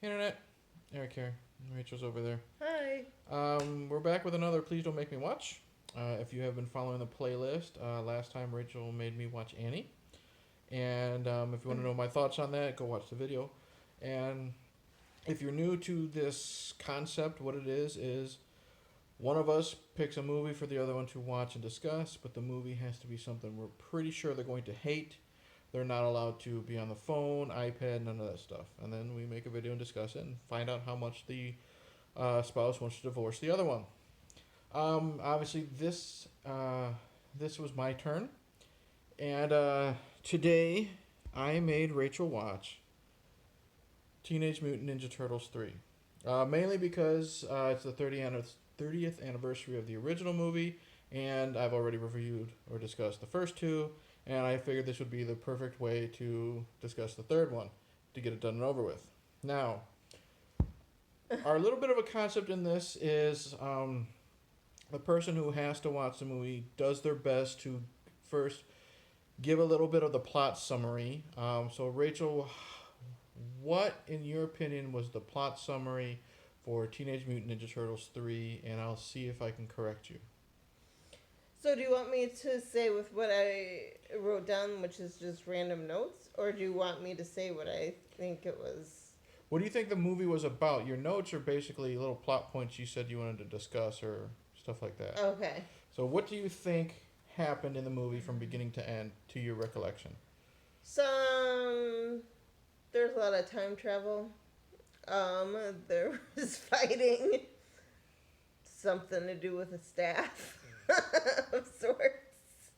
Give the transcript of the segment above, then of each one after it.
Internet, Eric here. Rachel's over there. Hi. We're back with another Please Don't Make Me Watch. If you have been following the playlist, last time Rachel made me watch Annie. And if you want to know my thoughts on that, go watch the video. And if you're new to this concept, what it is one of us picks a movie for the other one to watch and discuss, but the movie has to be something we're pretty sure they're going to hate. They're not allowed to be on the phone, iPad, none of that stuff. And then we make a video and discuss it and find out how much the spouse wants to divorce the other one. Obviously, this was my turn. And today, I made Rachel watch Teenage Mutant Ninja Turtles 3. Mainly because it's the 30th anniversary of the original movie, and I've already reviewed or discussed the first two, and I figured this would be the perfect way to discuss the third one, to get it done and over with. Now, our little bit of a concept in this is the person who has to watch the movie does their best to first give a little bit of the plot summary. So Rachel, what, in your opinion, was the plot summary for Teenage Mutant Ninja Turtles 3, and I'll see if I can correct you. So do you want me to say with what I wrote down, which is just random notes, or do you want me to say what I think it was? What do you think the movie was about? Your notes are basically little plot points you said you wanted to discuss or stuff like that. Okay. So what do you think happened in the movie from beginning to end, to your recollection? There's a lot of time travel. There was fighting. Something to do with a staff of sorts.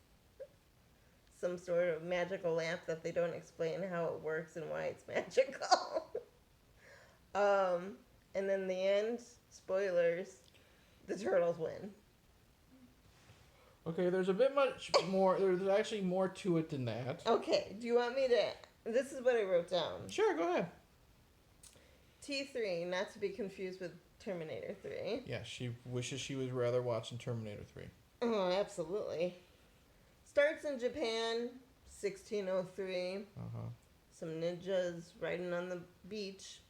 Some sort of magical lamp that they don't explain how it works and why it's magical. And then the end, spoilers, the turtles win. Okay, there's a bit much more. There's actually more to it than that. Okay, do you want me to... This is what I wrote down. Sure, go ahead. T3, not to be confused with Terminator 3. Yeah, she wishes she was rather watching Terminator 3. Oh, absolutely. Starts in Japan, 1603. Uh-huh. Some ninjas riding on the beach.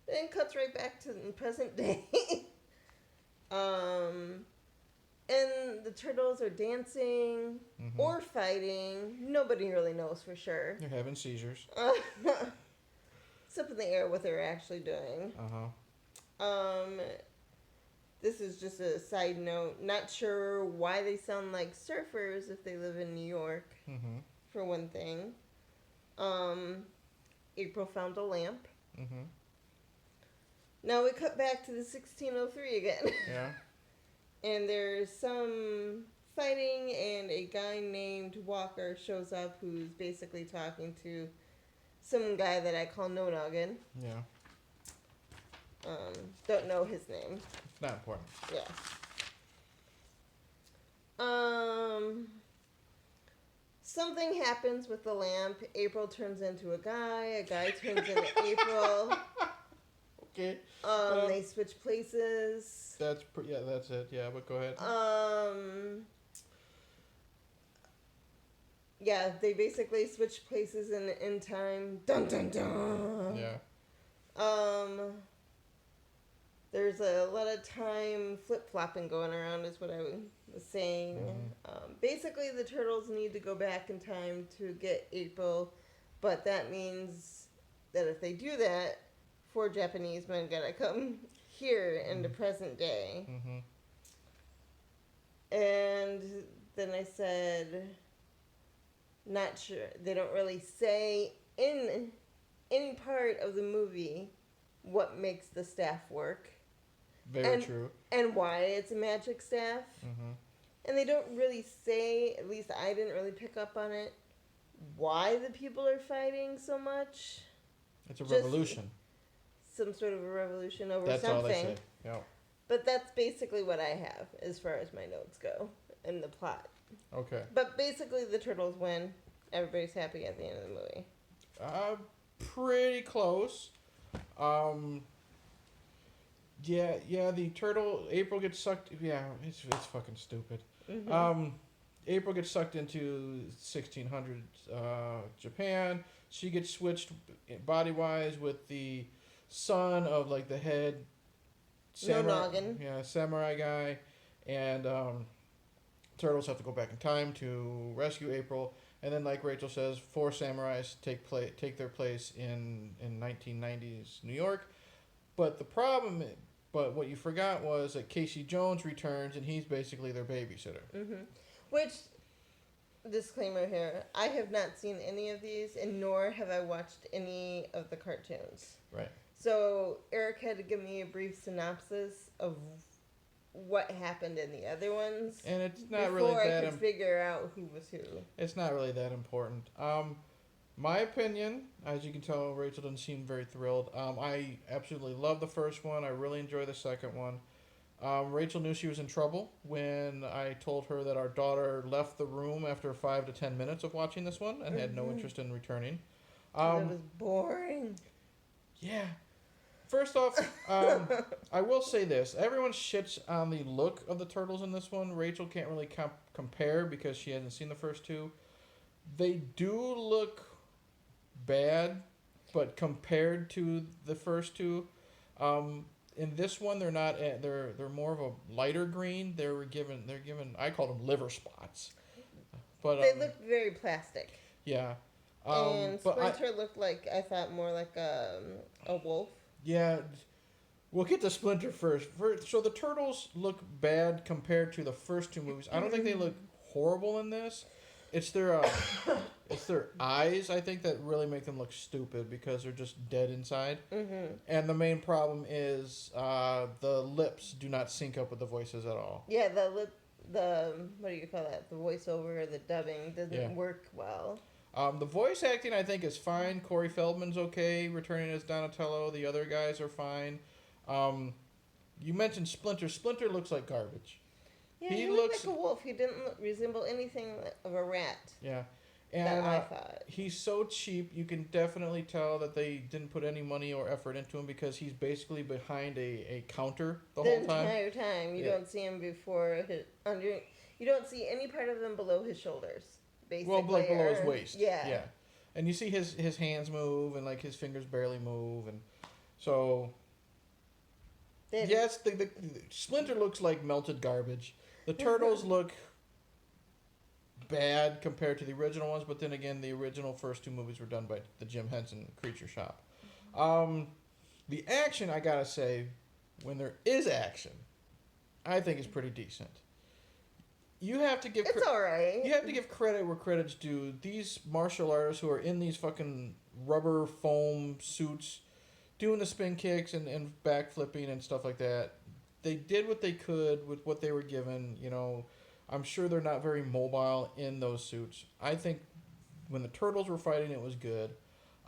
Then cuts right back to the present day. And the turtles are dancing or fighting. Nobody really knows for sure. They're having seizures. It's up in the air what they're actually doing. This is just a side note. Not sure why they sound like surfers if they live in New York, for one thing. April found a lamp. Now we cut back to the 1603 again. Yeah. And there's some fighting, and a guy named Walker shows up who's basically talking to some guy that I call No Noggin. Yeah. Don't know his name. It's not important. Yeah. Something happens with the lamp. April turns into a guy turns into April. Okay. They switch places. That's it. Yeah, but go ahead. Yeah, they basically switch places in time. Dun dun dun. Yeah. There's a lot of time flip-flopping going around is what I was saying. Basically, the turtles need to go back in time to get April, but that means that if they do that, 4 Japanese men gotta come here in the present day. And then I said, not sure. They don't really say in any part of the movie what makes the staff work. Very true. And why it's a magic staff. And they don't really say, at least I didn't really pick up on it, why the people are fighting so much. It's a revolution. Some sort of a revolution over that's something. That's all they say. Yeah. But that's basically what I have as far as my notes go in the plot. Okay. But basically the turtles win. Everybody's happy at the end of the movie. Pretty close. Yeah, the turtle, April gets sucked, yeah, it's fucking stupid. April gets sucked into 1600s Japan. She gets switched body-wise with the son of like the head noggin. samurai guy, and turtles have to go back in time to rescue April. And then, like Rachel says, 4 samurais take their place in 1990s New York. But but what you forgot was that Casey Jones returns, and he's basically their babysitter. Mm-hmm. Which, disclaimer here, I have not seen any of these, and nor have I watched any of the cartoons. Right. So Eric had to give me a brief synopsis of what happened in the other ones, and it's not before really that I could figure out who was who. It's not really that important. My opinion, as you can tell, Rachel doesn't seem very thrilled. I absolutely love the first one. I really enjoy the second one. Rachel knew she was in trouble when I told her that our daughter left the room after 5 to 10 minutes of watching this one and had no interest in returning. It was boring. Yeah. First off, I will say this. Everyone shits on the look of the turtles in this one. Rachel can't really compare because she hasn't seen the first 2. They do look bad, but compared to the first 2, in this one they're not. They're more of a lighter green. They're given. I call them liver spots. But they look very plastic. Yeah. And Splinter looked like, I thought, more like a wolf. Yeah, we'll get to Splinter first. So the turtles look bad compared to the first 2 movies. I don't think they look horrible in this. It's their eyes, I think, that really make them look stupid because they're just dead inside. Mm-hmm. And the main problem is the lips do not sync up with the voices at all. Yeah, what do you call that? The voiceover or the dubbing doesn't work well. The voice acting, I think, is fine. Corey Feldman's okay, returning as Donatello. The other guys are fine. You mentioned Splinter. Splinter looks like garbage. Yeah, he looked like a wolf. He didn't resemble anything of a rat. Yeah. And that I thought. He's so cheap, you can definitely tell that they didn't put any money or effort into him because he's basically behind a counter the whole time. The entire time. You don't see him you don't see any part of him below his shoulders. Basically, well, like below his waist. Yeah. And you see his hands move and like his fingers barely move, and so yes, the Splinter looks like melted garbage. The turtles look bad compared to the original ones, but then again, the original first 2 movies were done by the Jim Henson Creature Shop. The action, I gotta say, when there is action, I think is pretty decent. You have to give. It's all right. You have to give credit where credit's due. These martial artists who are in these fucking rubber foam suits, doing the spin kicks and backflipping and stuff like that, they did what they could with what they were given. You know, I'm sure they're not very mobile in those suits. I think when the turtles were fighting, it was good.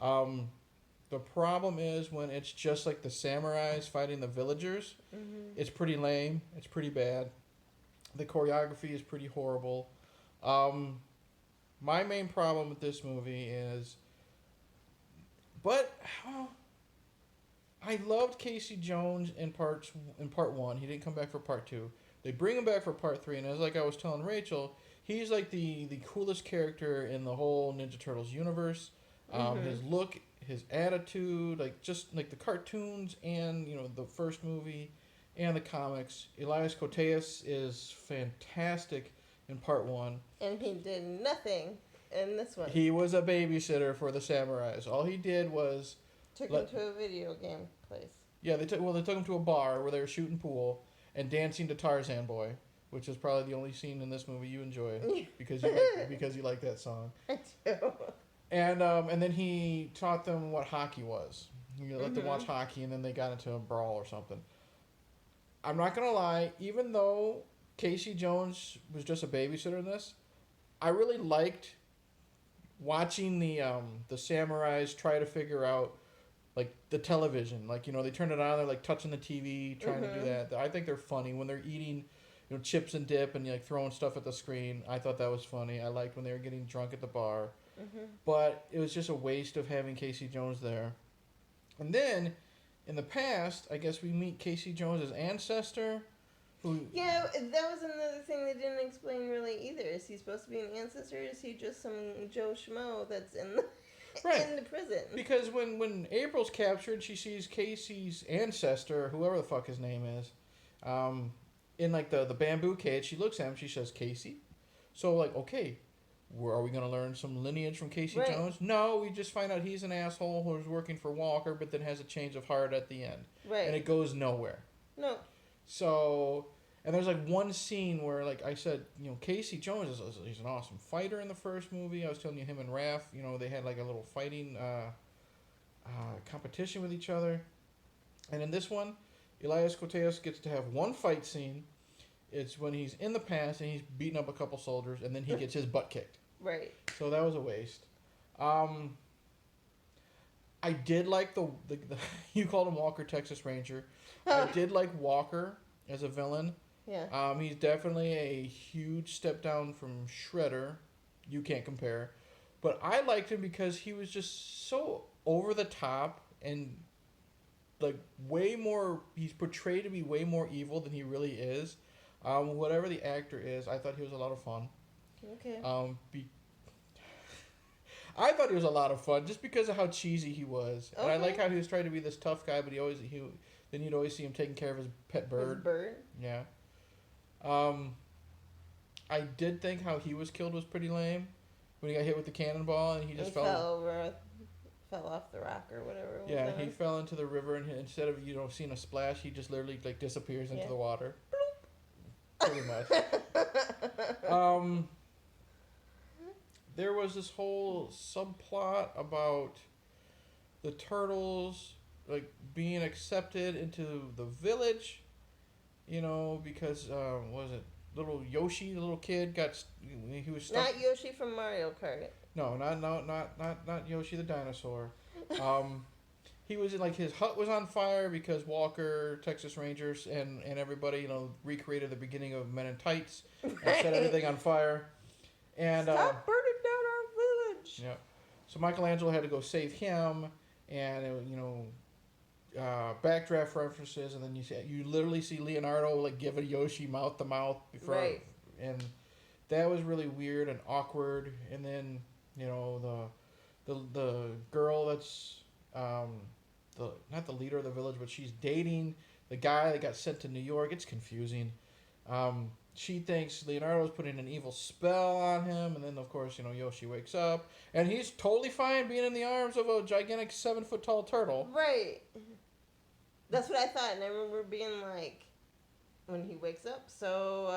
The problem is when it's just like the samurais fighting the villagers. Mm-hmm. It's pretty lame. It's pretty bad. The choreography is pretty horrible. My main problem with this movie is... I loved Casey Jones in part 1. He didn't come back for part 2. They bring him back for part 3, and as like I was telling Rachel, he's like the coolest character in the whole Ninja Turtles universe. His look, his attitude, like just like the cartoons and the first movie and the comics. Elias Koteas is fantastic in part 1. And he did nothing in this one. He was a babysitter for the samurais. All he did was... Took him to a video game place. Yeah, they took him to a bar where they were shooting pool and dancing to Tarzan Boy, which is probably the only scene in this movie you enjoy because you like that song. I do. And then he taught them what hockey was. He let them watch hockey, and then they got into a brawl or something. I'm not gonna lie, even though Casey Jones was just a babysitter in this, I really liked watching the samurais try to figure out like the television. Like, they turn it on, they're like touching the TV, trying to do that. I think they're funny when they're eating, chips and dip and like throwing stuff at the screen. I thought that was funny. I liked when they were getting drunk at the bar. But it was just a waste of having Casey Jones there. And then in the past, I guess we meet Casey Jones' ancestor. Yeah, that was another thing they didn't explain really either. Is he supposed to be an ancestor, or is he just some Joe Schmo that's in Right. in the prison. Because when April's captured, she sees Casey's ancestor, whoever the fuck his name is, in like the bamboo cage. She looks at him. She says, "Casey." So like, okay, are we gonna learn some lineage from Casey Right. Jones? No, we just find out he's an asshole who's working for Walker, but then has a change of heart at the end, Right. and it goes nowhere. No. So, and there's like one scene where, like I said, Casey Jones he's an awesome fighter in the first movie. I was telling you, him and Raph, they had like a little fighting competition with each other. And in this one, Elias Koteas gets to have one fight scene. It's when he's in the past and he's beating up a couple soldiers, and then he gets his butt kicked. Right. So that was a waste. I did like the you called him Walker Texas Ranger. I did like Walker as a villain. Yeah. He's definitely a huge step down from Shredder. You can't compare. But I liked him because he was just so over the top and like way more, he's portrayed to be way more evil than he really is. Whatever the actor is, I thought he was a lot of fun. Okay. I thought he was a lot of fun just because of how cheesy he was. And I Okay. like how he was trying to be this tough guy, but then you'd always see him taking care of his pet bird. His bird. Yeah. I did think how he was killed was pretty lame. When he got hit with the cannonball and he just fell over, fell off the rock or whatever. Yeah, he fell into the river and instead of seeing a splash, he just literally like disappears into the water. Pretty much. There was this whole subplot about the turtles like being accepted into the village, because what was it? Little Yoshi, the little kid he was stuck. Not Yoshi from Mario Kart. No, not Yoshi the dinosaur. He was in like his hut was on fire because Walker, Texas Rangers, and everybody recreated the beginning of Men in Tights and set everything on fire. And Stop burning down our village. yeah, so Michelangelo had to go save him, and backdraft references, and then you literally see Leonardo like give a Yoshi mouth to mouth before, Right. and that was really weird and awkward. And then the girl that's not the leader of the village, but she's dating the guy that got sent to New York. It's confusing. She thinks Leonardo's putting an evil spell on him, and then of course Yoshi wakes up, and he's totally fine being in the arms of a gigantic 7-foot tall turtle. Right. That's what I thought, and I remember being like, when he wakes up, so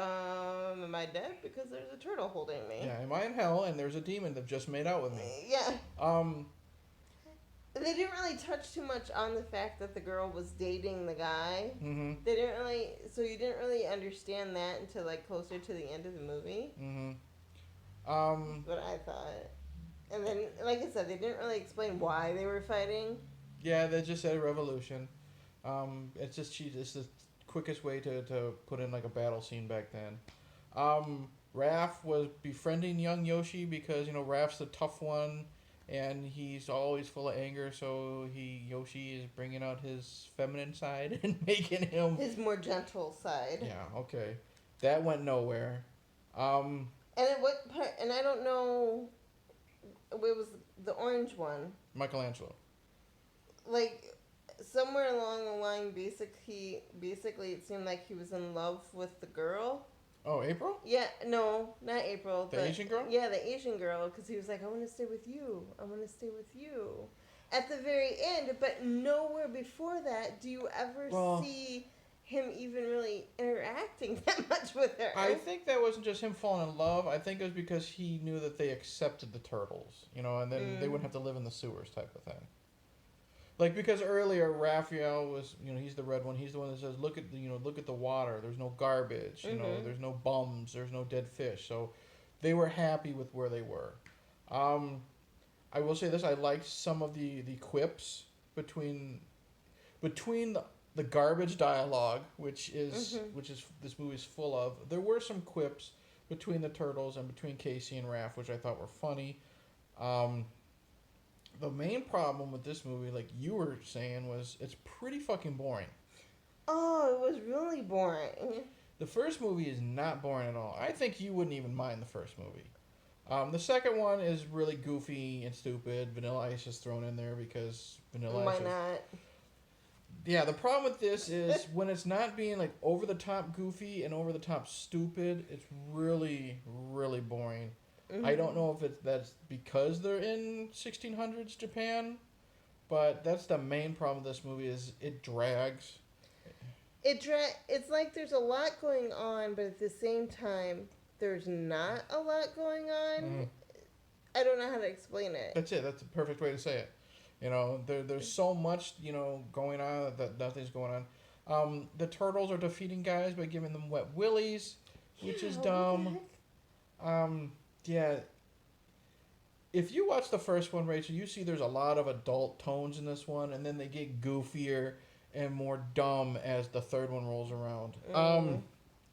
am I dead because there's a turtle holding me? Yeah, am I in hell? And there's a demon that just made out with me. Yeah. They didn't really touch too much on the fact that the girl was dating the guy. Mm-hmm. They didn't really, so you didn't really understand that until like closer to the end of the movie. Mm-hmm. What I thought. And then, like I said, they didn't really explain why they were fighting. Yeah, they just said a revolution. It's just it's the quickest way to put in like a battle scene back then. Raph was befriending young Yoshi because Raph's the tough one. And he's always full of anger, so Yoshi is bringing out his feminine side and making him... His more gentle side. Yeah, okay. That went nowhere. And at what part... And I don't know... It was the orange one. Michelangelo. Like, somewhere along the line, basically it seemed like he was in love with the girl. Oh, April? Yeah, no, not April. The Asian girl? Yeah, the Asian girl, because he was like, I want to stay with you. I want to stay with you. At the very end, but nowhere before that do you ever see him even really interacting that much with her. I think that wasn't just him falling in love. I think it was because he knew that they accepted the turtles, and then they wouldn't have to live in the sewers type of thing. Like, because earlier Raphael was, he's the red one. He's the one that says, look at the water. There's no garbage. There's no bums. There's no dead fish. So, they were happy with where they were. I will say this: I liked some of the quips between the garbage dialogue, which is this movie's full of. There were some quips between the turtles and between Casey and Raph, which I thought were funny. The main problem with this movie, like you were saying, was it's pretty fucking boring. Oh, it was really boring. The first movie is not boring at all. I think you wouldn't even mind the first movie. The second one is really goofy and stupid. Vanilla Ice is thrown in there because Vanilla Why Ice is... not? Yeah, the problem with this is when it's not being like over the top goofy and over the top stupid, it's really, really boring. I don't know if that's because they're in 1600s Japan, but that's the main problem with this movie is it drags. It's like there's a lot going on, but at the same time, there's not a lot going on. Mhm. I don't know how to explain it. That's it. That's the perfect way to say it. There's so much, going on that nothing's going on. The turtles are defeating guys by giving them wet willies, which is Yeah, what the dumb. heck? Yeah. If you watch the first one, Rachel, you see there's a lot of adult tones in this one, and then they get goofier and more dumb as the third one rolls around.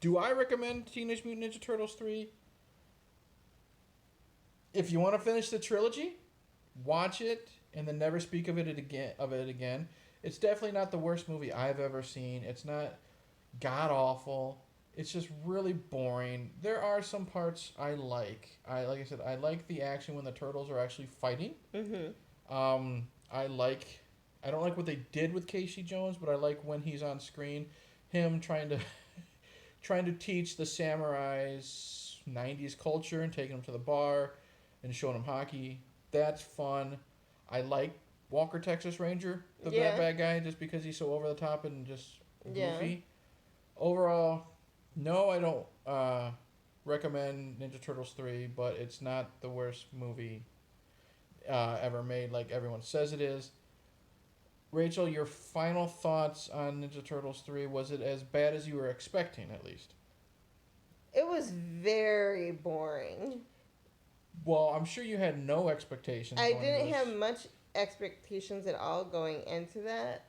Do I recommend Teenage Mutant Ninja Turtles 3? If you want to finish the trilogy, watch it and then never speak of it again. It's definitely not the worst movie I've ever seen. It's not god awful. It's just really boring. There are some parts I like. Like I said, I like the action when the turtles are actually fighting. I don't like what they did with Casey Jones, but I like when he's on screen, him trying to trying to teach the samurais 90s culture and taking them to the bar and showing them hockey. That's fun. I like Walker Texas Ranger, the bad guy, just because he's so over the top and just goofy. Yeah. Overall, no, I don't recommend Ninja Turtles 3, but it's not the worst movie ever made like everyone says it is. Rachel, your final thoughts on Ninja Turtles 3, was it as bad as you were expecting, at least? It was very boring. Well, I'm sure you had no expectations. I didn't have much expectations at all going into that,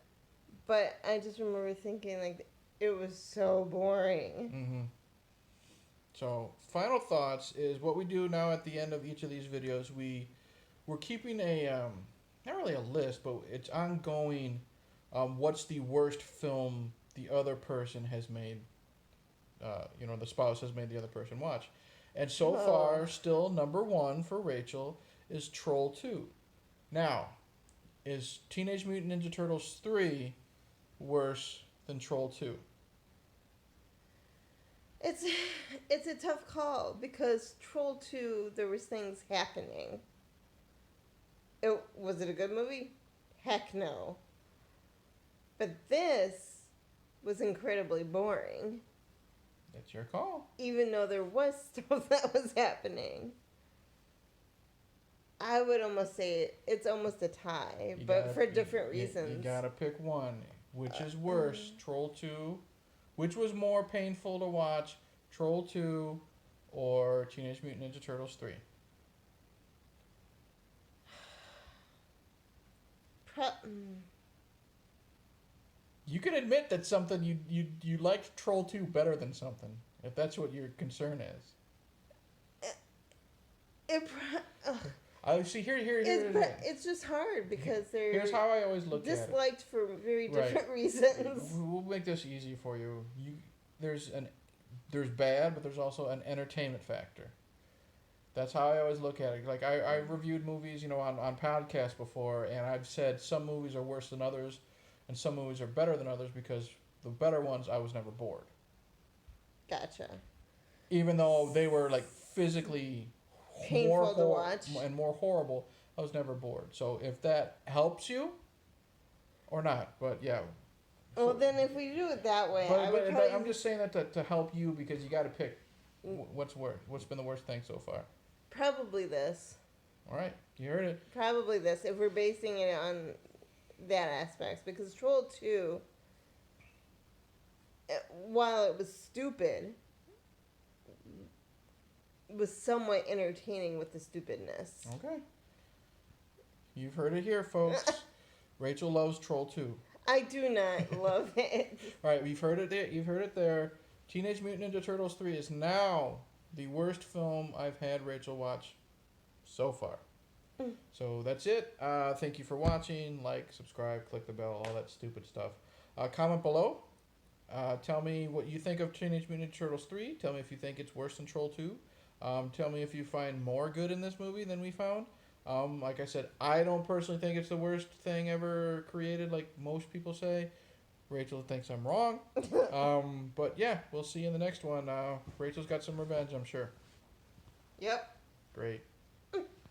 but I just remember thinking, like, it was so boring. Mm-hmm. So, final thoughts is what we do now at the end of each of these videos. We're keeping a not really a list, but it's ongoing. What's the worst film the other person has made? The spouse has made the other person watch, and so far, still number one for Rachel is Troll 2. Now, is Teenage Mutant Ninja Turtles 3 worse than Troll 2? It's a tough call because Troll 2, there was things happening. Was it a good movie? Heck no. But this was incredibly boring. That's your call. Even though there was stuff that was happening. I would almost say it's almost a tie, but for different reasons. You gotta pick one. Which is worse, Troll 2? Which was more painful to watch, Troll 2 or Teenage Mutant Ninja Turtles 3? You can admit that something you liked Troll 2 better than something, if that's what your concern is. I see here. It's just hard because they're. Here's how I always look at it. Disliked for very different reasons. We'll make this easy for you. There's bad, but there's also an entertainment factor. That's how I always look at it. Like I reviewed movies, on podcasts before, and I've said some movies are worse than others, and some movies are better than others because the better ones I was never bored. Gotcha. Even though they were like physically painful to watch and more horrible, I was never bored. So if that helps you, or not, but yeah. Well, then if we do it that way, but I'm just saying that to help you because you got to pick what's worse. What's been the worst thing so far? Probably this. All right, you heard it. Probably this, if we're basing it on that aspect, because Troll 2, while it was stupid, was somewhat entertaining with the stupidness. Okay. You've heard it here, folks. Rachel loves Troll 2. I do not love it. All right, you've heard it there. You've heard it there. Teenage Mutant Ninja Turtles 3 is now the worst film I've had Rachel watch so far. So that's it. Thank you for watching. Like, subscribe, click the bell, all that stupid stuff. Comment below. Tell me what you think of Teenage Mutant Ninja Turtles 3. Tell me if you think it's worse than Troll 2. Tell me if you find more good in this movie than we found. Like I said, I don't personally think it's the worst thing ever created, like most people say. Rachel thinks I'm wrong. But yeah, we'll see you in the next one. Rachel's got some revenge, I'm sure. Yep. Great.